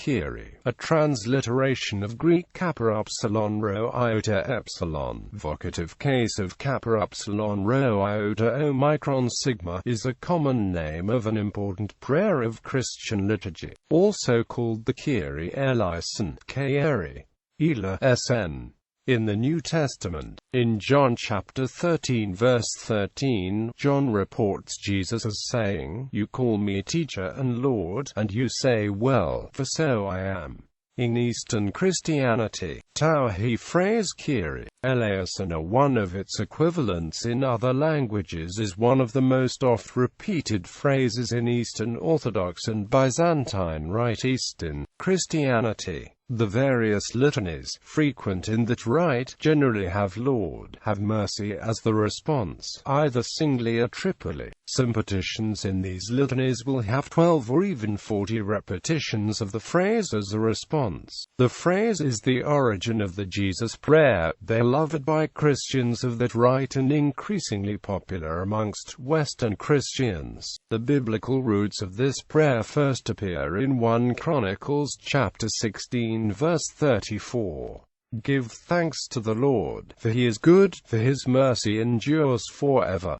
Kyrie, a transliteration of Greek ∝ vocative case of ∝ is a common name of an important prayer of Christian liturgy, also called the Kyrie eleison, ᵻ晴. In the New Testament, in John chapter 13 verse 13, John reports Jesus as saying, "You call me teacher and Lord, and you say well, for so I am." In Eastern Christianity, ∗ phrase Kyrie eleison or one of its equivalents in other languages is one of the most oft-repeated phrases in Eastern Orthodox and Byzantine Rite. Eastern Christianity, the various litanies, frequent in that rite, generally have "Lord, have mercy" as the response, either singly or triply. Some petitions in these litanies will have 12 or even 40 repetitions of the phrase as a response. The phrase is the origin of the Jesus prayer, beloved by Christians of that rite and increasingly popular amongst Western Christians. The biblical roots of this prayer first appear in 1 Chronicles chapter 16 verse 34. "Give thanks to the Lord, for he is good, for his mercy endures forever."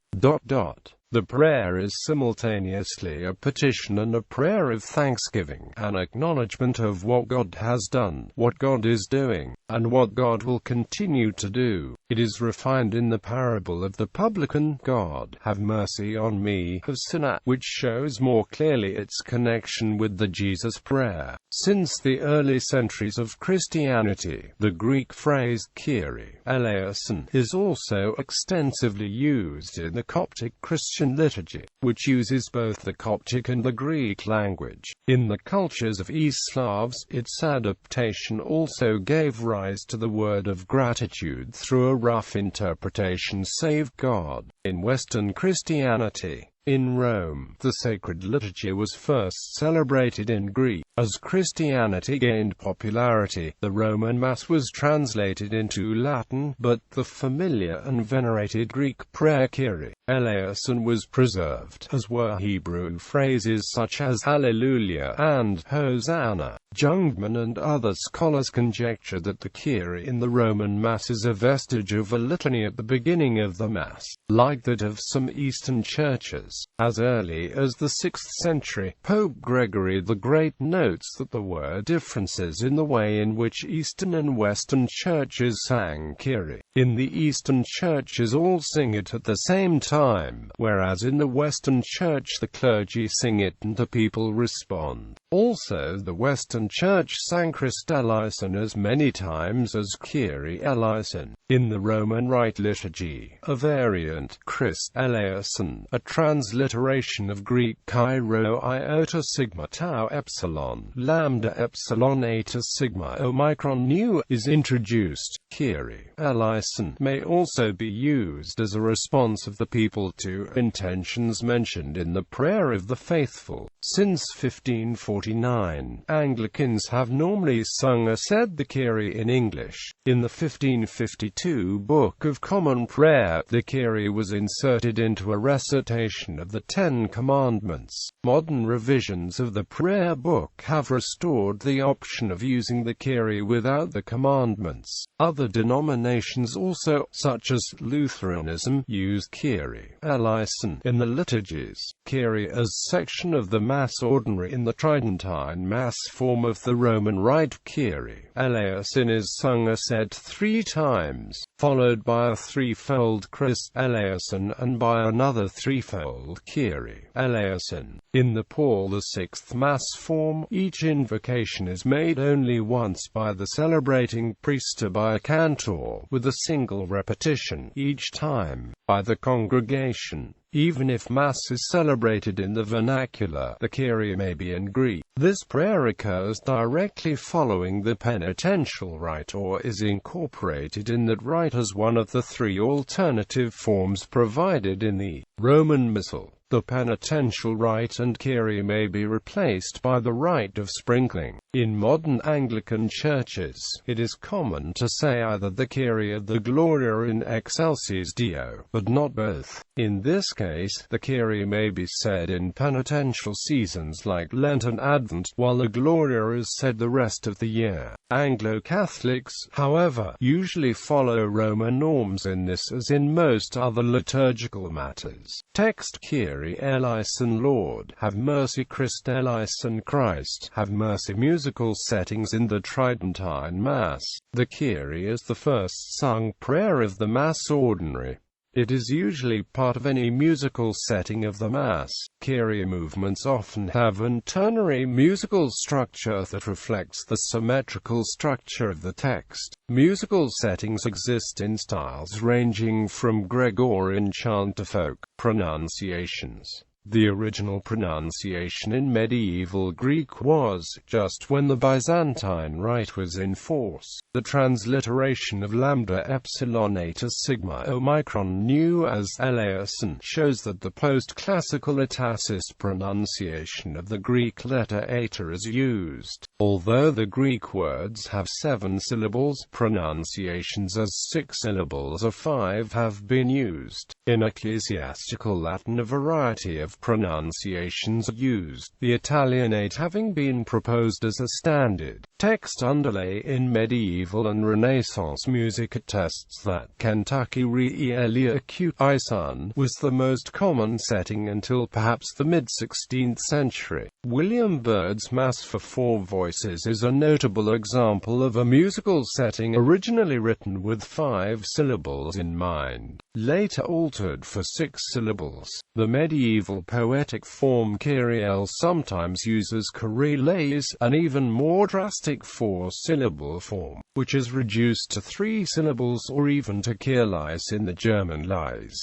The prayer is simultaneously a petition and a prayer of thanksgiving, an acknowledgement of what God has done, what God is doing, and what God will continue to do. It is refined in the parable of the publican, "God, have mercy on me, a sinner," which shows more clearly its connection with the Jesus prayer. Since the early centuries of Christianity, the Greek phrase Kyrie eleison is also extensively used in the Coptic Christian liturgy, which uses both the Coptic and the Greek language. In the cultures of East Slavs, its adaptation also gave rise to the word of gratitude through a rough interpretation, "save God." In Western Christianity, in Rome, the sacred liturgy was first celebrated in Greek. As Christianity gained popularity, the Roman Mass was translated into Latin, but the familiar and venerated Greek prayer Kyrie eleison was preserved, as were Hebrew phrases such as Hallelujah and Hosanna. Jungmann and other scholars conjecture that the Kyrie in the Roman Mass is a vestige of a litany at the beginning of the Mass, like that of some Eastern churches. As early as the 6th century, Pope Gregory the Great notes that there were differences in the way in which Eastern and Western churches sang Kyrie. In the Eastern churches all sing it at the same time, whereas in the Western church the clergy sing it and the people respond. Also, the Western Church sang Christ eleison as many times as Kyrie eleison. In the Roman Rite liturgy, a variant, Christ eleison, a transliteration of Greek ∗ sigma tau epsilon, lambda epsilon eta sigma omicron nu, is introduced. Kyrie eleison may also be used as a response of the people to intentions mentioned in the Prayer of the Faithful. Since 1549, Anglicans have normally sung or said the Kyrie in English. In the 1552 Book of Common Prayer, the Kyrie was inserted into a recitation of the Ten Commandments. Modern revisions of the prayer book have restored the option of using the Kyrie without the commandments. Other denominations also, such as Lutheranism, use Kyrie eleison in the liturgies. Kyrie as section of the Mass ordinary in the Tridentine Mass form of the Roman Rite. Kyrie eleison is sung or said 3 times, followed by a threefold Christ eleison and by another threefold Kyrie eleison. In the Paul VI Mass form, each invocation is made only once by the celebrating priest or by a cantor, with a single repetition each time by the congregation. Even if Mass is celebrated in the vernacular, the Kyrie may be in Greek. This prayer occurs directly following the penitential rite or is incorporated in that rite as one of the 3 alternative forms provided in the Roman Missal. The penitential rite and Kyrie may be replaced by the rite of sprinkling. In modern Anglican churches, it is common to say either the Kyrie or the Gloria in excelsis Deo, but not both. In this case, the Kyrie may be said in penitential seasons like Lent and Advent, while the Gloria is said the rest of the year. Anglo-Catholics, however, usually follow Roman norms in this as in most other liturgical matters. Text: Kyrie eleison, Lord, have mercy. Christ eleison, Christ, have mercy. Musical settings in the Tridentine Mass. The Kyrie is the first sung prayer of the Mass Ordinary. It is usually part of any musical setting of the Mass. Kyrie movements often have an ternary musical structure that reflects the symmetrical structure of the text. Musical settings exist in styles ranging from Gregorian chant to folk pronunciations. The original pronunciation in medieval Greek was, just when the Byzantine Rite was in force, the transliteration of lambda epsilon eta sigma omicron nu as eleison shows that the post-classical italicized pronunciation of the Greek letter eta is used. Although the Greek words have 7 syllables, pronunciations as 6 syllables or 5 have been used. In ecclesiastical Latin, a variety of pronunciations are used, the Italianate having been proposed as a standard. Text: underlay in medieval and Renaissance music attests that ᵻ-κειəri.eɪ was the most common setting until perhaps the mid-16th century. William Byrd's Mass for 4 voices is a notable example of a musical setting originally written with 5 syllables in mind, later altered for 6 syllables. The medieval poetic form Kyrie sometimes uses ᵻ-leɪ, an even more drastic 4-syllable form, which is reduced to 3 syllables or even to ᵻ-leɪ in the German lies.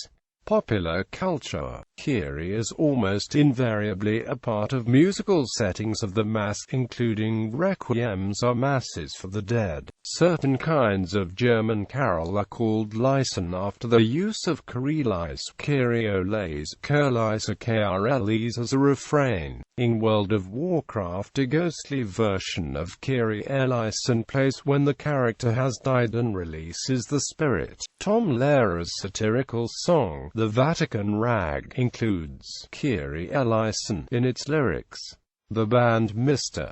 Popular culture. Kyrie is almost invariably a part of musical settings of the Mass, including requiems or masses for the dead. Certain kinds of German carol are called eleison after the use of ᵻ-leɪ, ᵻ-leɪ, ᵻ-leɪ or ᵻ-leɪ as a refrain. In World of Warcraft, a ghostly version of Kyrie eleison plays when the character has died and releases the spirit. Tom Lehrer's satirical song, The Vatican Rag, includes Kyrie eleison in its lyrics. The band Mr.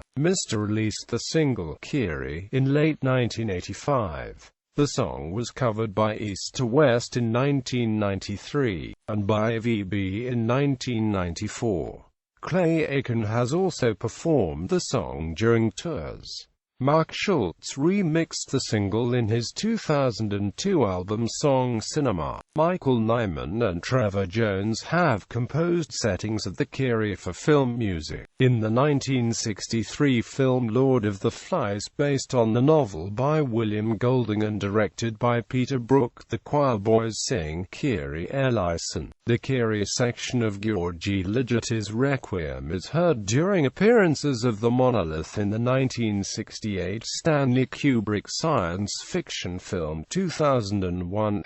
released the single Kyrie in late 1985. The song was covered by East to West in 1993, and by VB in 1994. Clay Aiken has also performed the song during tours. Mark Schultz remixed the single in his 2002 album Song Cinema. Michael Nyman and Trevor Jones have composed settings of the Kyrie for film music. In the 1963 film Lord of the Flies, based on the novel by William Golding and directed by Peter Brook, the choir boys sing Kyrie eleison. The Kyrie section of Georgi Ligeti's Requiem is heard during appearances of the Monolith in the 1968 Stanley Kubrick science fiction film 2001: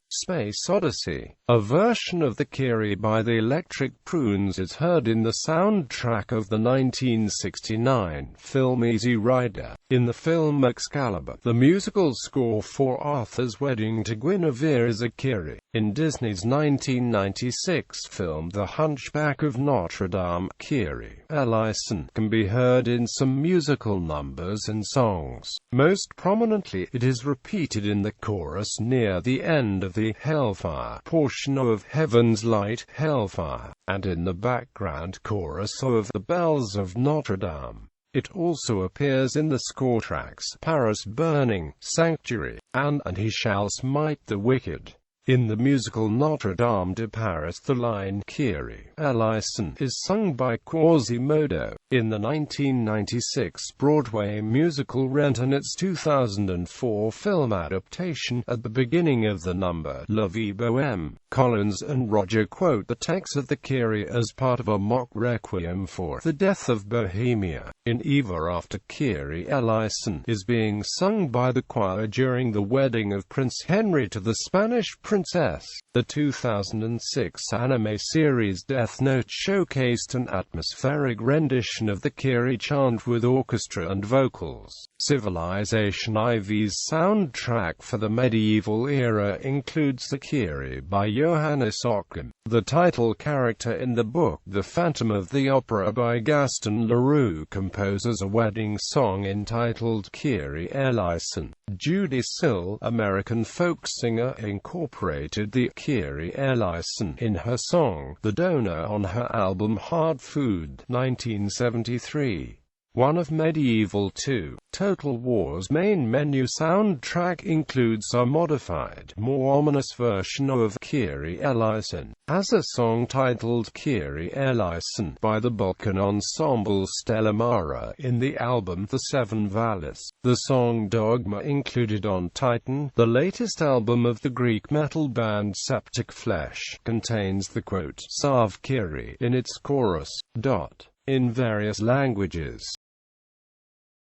Space Odyssey. A version of the Kyrie by the Electric Prunes is heard in the soundtrack of the 1969 film Easy Rider. In the film Excalibur, the musical score for Arthur's wedding to Guinevere is a Kyrie. In Disney's 1996 film The Hunchback of Notre Dame, Kyrie eleison can be heard in some musical numbers and songs. Most prominently, it is repeated in the chorus near the end of the Hellfire portion of Heaven's Light, Hellfire, and in the background chorus of The Bells of Notre Dame. It also appears in the score tracks Paris Burning, Sanctuary, and He Shall Smite the Wicked. In the musical Notre Dame de Paris, the line Kyrie eleison is sung by Quasimodo. In the 1996 Broadway musical Rent and its 2004 film adaptation, at the beginning of the number La Vie Bohème, Collins and Roger quote the text of the Kyrie as part of a mock requiem for the death of Bohemia. In Eva After, Kyrie eleison is being sung by the choir during the wedding of Prince Henry to the Spanish Princess Princess. The 2006 anime series Death Note showcased an atmospheric rendition of the Kyrie chant with orchestra and vocals. Civilization IV's soundtrack for the medieval era includes the Kyrie by Johannes Ockeghem, the title character in the book The Phantom of the Opera by Gaston Leroux composes a wedding song entitled Kyrie eleison. Judy Sill, American folk singer, incorporated the Kyrie eleison in her song, The Donor, on her album Hard Food, 1973. One of Medieval 2, Total War's main menu soundtrack includes a modified, more ominous version of Kyrie eleison, as a song titled Kyrie eleison by the Balkan ensemble Stella Mara in the album The Seven Valleys. The song Dogma, included on Titan, the latest album of the Greek metal band Septic Flesh, contains the quote, Salve Kyrie, in its chorus. In various languages,